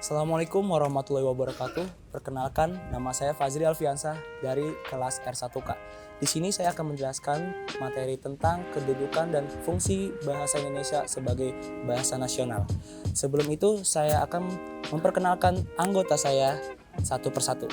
Assalamualaikum warahmatullahi wabarakatuh. Perkenalkan, nama saya Fazri Alfiansah dari kelas R1K. Di sini saya akan menjelaskan materi tentang kedudukan dan fungsi bahasa Indonesia sebagai bahasa nasional. Sebelum itu, saya akan memperkenalkan anggota saya satu persatu.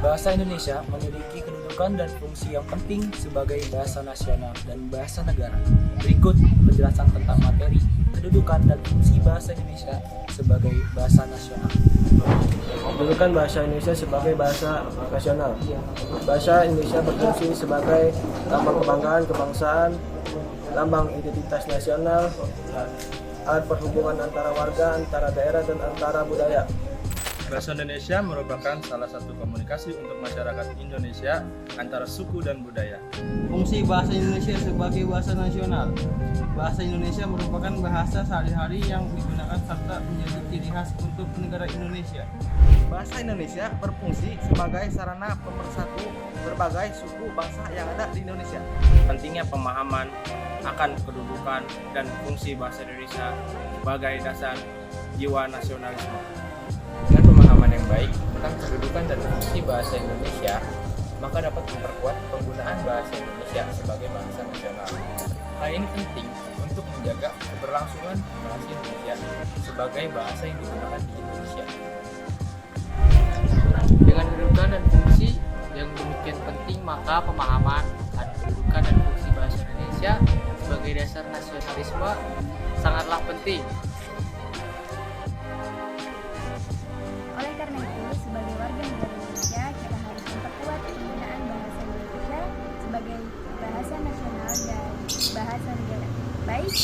Bahasa Indonesia memiliki kedudukan dan fungsi yang penting sebagai bahasa nasional dan bahasa negara. Berikut penjelasan tentang materi, kedudukan dan fungsi bahasa Indonesia sebagai bahasa nasional. Kedudukan bahasa Indonesia sebagai bahasa nasional. Bahasa Indonesia berfungsi sebagai lambang kebanggaan kebangsaan, lambang identitas nasional, alat perhubungan antara warga, antara daerah, dan antara budaya. Bahasa Indonesia merupakan salah satu komunikasi untuk masyarakat Indonesia antara suku dan budaya. Fungsi bahasa Indonesia sebagai bahasa nasional. Bahasa Indonesia merupakan bahasa sehari-hari yang digunakan serta menjadi ciri khas untuk negara Indonesia. Bahasa Indonesia berfungsi sebagai sarana pemersatu berbagai suku bangsa yang ada di Indonesia. Pentingnya pemahaman akan kedudukan dan fungsi bahasa Indonesia sebagai dasar jiwa nasionalisme. Dengan pemahaman yang baik tentang kedudukan dan fungsi bahasa Indonesia, maka dapat memperkuat penggunaan bahasa Indonesia sebagai bahasa nasional. Hal ini penting untuk menjaga keberlangsungan bahasa Indonesia sebagai bahasa yang digunakan di Indonesia. Dengan kedudukan dan fungsi yang demikian penting, maka pemahaman akan kedudukan dan fungsi bahasa Indonesia sebagai dasar nasionalisme sangatlah penting. Oleh karena itu, sebagai warga negara Indonesia, kita harus memperkuat penggunaan bahasa Indonesia sebagai bahasa nasional dan bahasa negara. Baik,